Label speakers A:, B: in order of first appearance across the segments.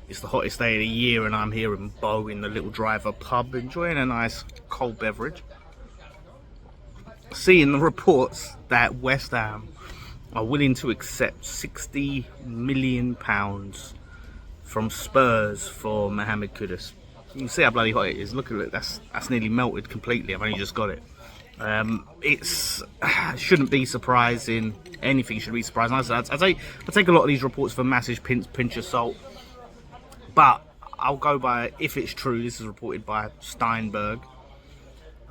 A: It's the hottest day of the year and I'm here in Bow in the Little Driver pub enjoying a nice cold beverage. Seeing the reports that West Ham are willing to accept £60 million from Spurs for Mohammed Kudus. You can see how bloody hot it is. Look at it, that's nearly melted completely. I've only just got it. It shouldn't be surprising. Anything should be surprising. I take a lot of these reports for massive pinch of salt. But I'll go by, if it's true, this is reported by Steinberg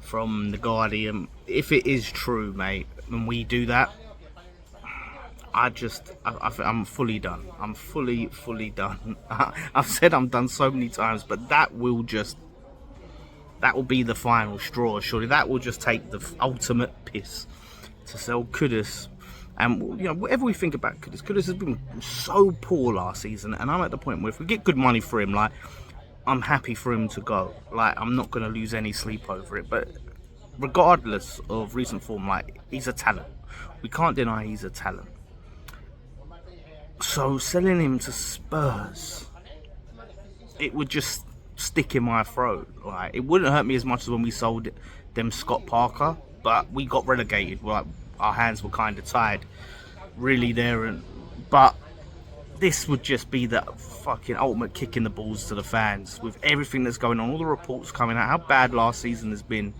A: from The Guardian. If it is true, mate, and we do that, I'm fully done. I'm fully done. I've said I'm done so many times, but that will be the final straw, surely. That will just take the ultimate piss to sell Kudus. And, you know, whatever we think about Kudus has been so poor last season, and I'm at the point where if we get good money for him, like, I'm happy for him to go. Like, I'm not going to lose any sleep over it. But regardless of recent form, like, he's a talent. We can't deny he's a talent. So selling him to Spurs, it would just stick in my throat. Like, it wouldn't hurt me as much as when we sold them Scott Parker, but we got relegated. Like, our hands were kind of tied, really there. But this would just be the fucking ultimate kick in the balls to the fans with everything that's going on, all the reports coming out, how bad last season has been.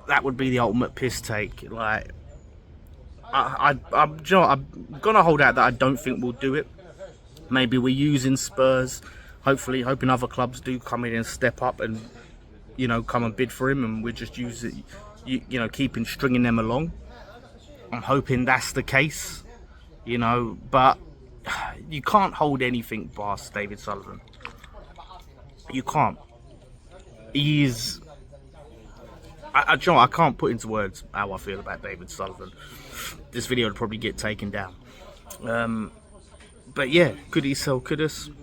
A: That would be the ultimate piss take. Like, I'm gonna hold out that I don't think we'll do it. Maybe we're using Spurs, hopefully hoping other clubs do come in and step up and, you know, come and bid for him, and we're just using, you know, keeping stringing them along. I'm hoping that's the case, you know, but you can't hold anything past David Sullivan. You can't. He's... I can't put into words how I feel about David Sullivan. This video would probably get taken down. But yeah, could he sell Kudus?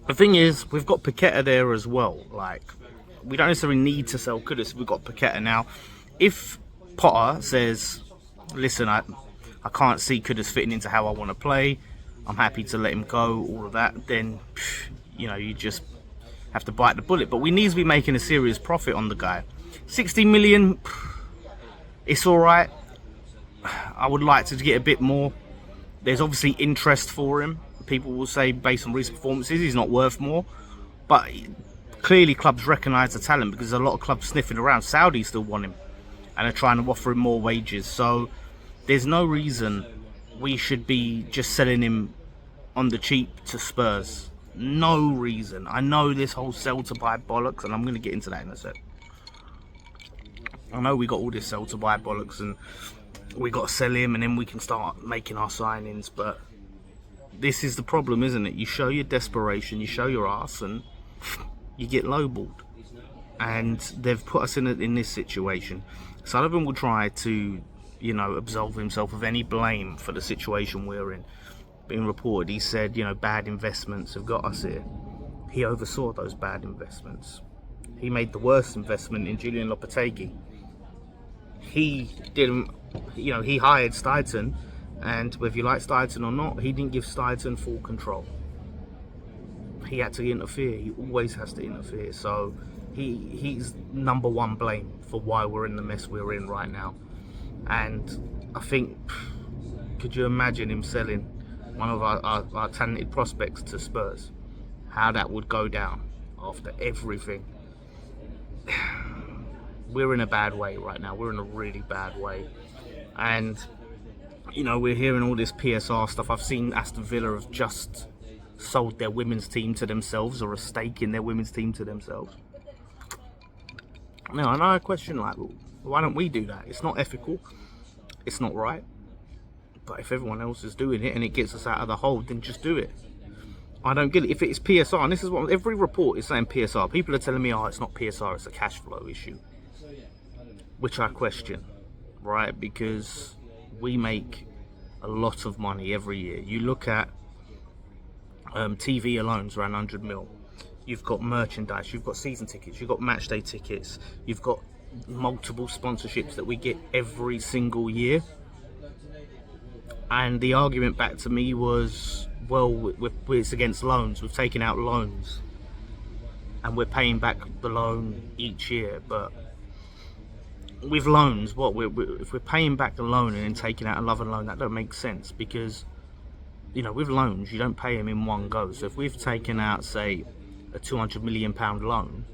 A: The thing is, we've got Paqueta there as well. Like, we don't necessarily need to sell Kudus. We've got Paqueta now. If Potter says, listen, I can't see Kudus fitting into how I want to play, I'm happy to let him go, all of that, then, you know, you just have to bite the bullet. But we need to be making a serious profit on the guy. 60 million, it's all right. I would like to get a bit more. There's obviously interest for him. People will say, based on recent performances, he's not worth more. But clearly clubs recognise the talent, because there's a lot of clubs sniffing around. Saudi still want him and are trying to offer him more wages. So there's no reason we should be just selling him on the cheap to Spurs. No reason. I know this whole sell to buy bollocks, and I'm going to get into that in a sec. I know we got all this sell to buy bollocks and we got to sell him and then we can start making our signings, but this is the problem, isn't it? You show your desperation, you show your ass, and you get lowballed. And they've put us in this situation. Sullivan will try to, you know, absolve himself of any blame for the situation we're in. Being reported, he said, you know, bad investments have got us here. He oversaw those bad investments. He made the worst investment in Julian Lopetegui. He didn't, you know, he hired Steidton, and whether you like Steidton or not, he didn't give Steidton full control. He had to interfere. He always has to interfere. So he's number one blame for why we're in the mess we're in right now. And I think, could you imagine him selling one of our talented prospects to Spurs? How that would go down after everything. We're in a bad way right now. We're in a really bad way. And, you know, we're hearing all this PSR stuff. I've seen Aston Villa have just sold their women's team to themselves, or a stake in their women's team to themselves. Now, I know a question like, why don't we do that? It's not ethical. It's not right. But if everyone else is doing it and it gets us out of the hole, then just do it. I don't get it. If it's PSR, and this is what every report is saying, PSR. People are telling me, oh, it's not PSR, it's a cash flow issue. Which I question, right? Because we make a lot of money every year. You look at TV alone, it's around 100 mil. You've got merchandise, you've got season tickets, you've got match day tickets, you've got multiple sponsorships that we get every single year. And the argument back to me was, well, it's against loans. We've taken out loans, and we're paying back the loan each year. But with loans, if we're paying back the loan and then taking out another loan, that don't make sense, because with loans you don't pay them in one go. So if we've taken out, say, a £200 million loan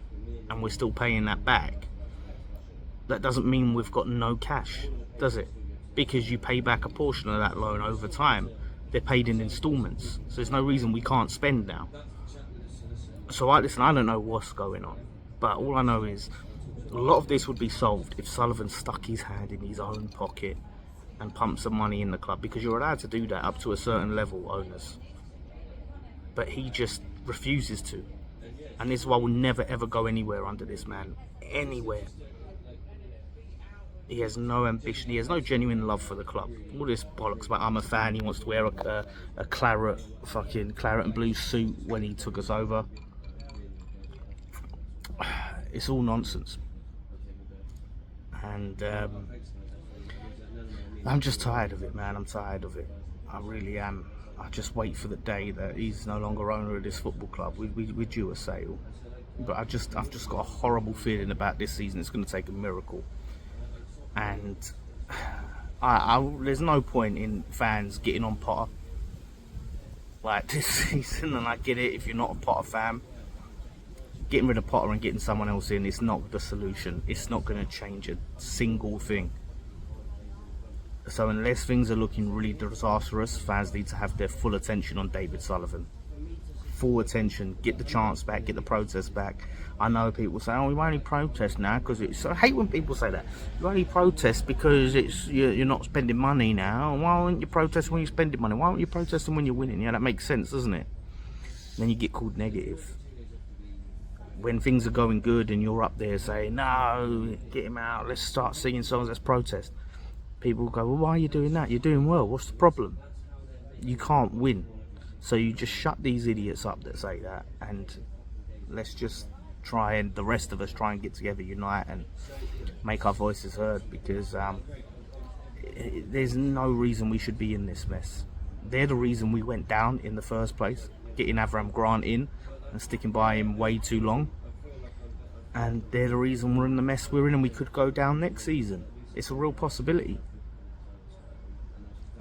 A: and we're still paying that back, that doesn't mean we've got no cash, does it? Because you pay back a portion of that loan over time. They're paid in installments, so there's no reason we can't spend now. So I don't know what's going on, but all I know is a lot of this would be solved if Sullivan stuck his hand in his own pocket and pumped some money in the club, because you're allowed to do that up to a certain level, owners. But he just refuses to, and this is why we'll never ever go anywhere under this man, anywhere. He has no ambition. He has no genuine love for the club. All this bollocks about I'm a fan. He wants to wear a claret and blue suit when he took us over. It's all nonsense. And I'm just tired of it, man. I'm tired of it. I really am. I just wait for the day that he's no longer owner of this football club. We're due a sale, but I've just got a horrible feeling about this season. It's going to take a miracle. And there's no point in fans getting on Potter like this season, and I get it if you're not a Potter fan. Getting rid of Potter and getting someone else in is not the solution. It's not going to change a single thing. So unless things are looking really disastrous, fans need to have their full attention on David Sullivan. Full attention, get the chance back, get the protest back. I know people say, oh, we only protest now because it's... I hate when people say that. You only protest because you're not spending money now. Why won't you protest when you're spending money? Why won't you protest when you're winning? Yeah, that makes sense, doesn't it? And then you get called negative. When things are going good and you're up there saying, no, get him out, let's start singing songs, let's protest. People go, well, why are you doing that? You're doing well. What's the problem? You can't win. So you just shut these idiots up that say that, and let's just the rest of us try and get together, unite, and make our voices heard, because there's no reason we should be in this mess. They're the reason we went down in the first place, getting Avram Grant in and sticking by him way too long. And they're the reason we're in the mess we're in, and we could go down next season. It's a real possibility.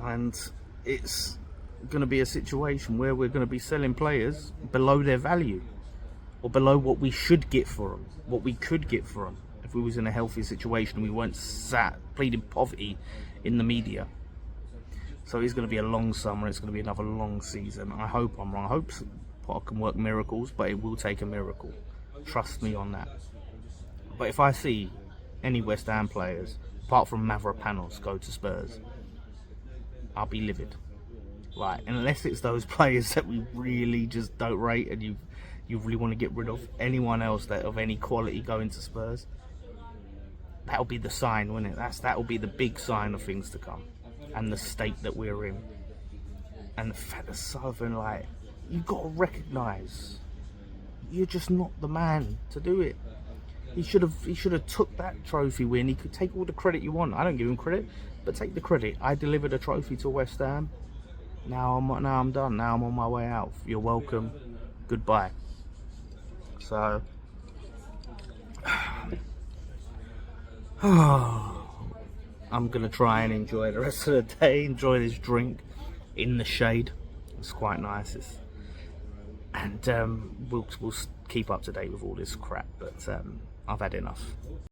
A: And it's going to be a situation where we're going to be selling players below their value, or below what we should get for them, what we could get for them if we was in a healthy situation and we weren't sat pleading poverty in the media. So it's going to be a long summer. It's going to be another long season. I hope I'm wrong. I hope Potter can work miracles, but it will take a miracle. Trust me on that. But if I see any West Ham players, apart from Mavropanos, go to Spurs, I'll be livid. Right, unless it's those players that we really just don't rate and you really want to get rid of. Anyone else that of any quality going to Spurs, that'll be the sign, won't it? That'll be the big sign of things to come, and the state that we're in, and the fact that Sullivan, like, you've got to recognise you're just not the man to do it. He should have took that trophy win. He could take all the credit you want. I don't give him credit, but take the credit. I delivered a trophy to West Ham. Now I'm done. Now I'm on my way out. You're welcome. Goodbye. So, I'm gonna try and enjoy the rest of the day. Enjoy this drink in the shade. It's quite nice. And we'll keep up to date with all this crap. But I've had enough.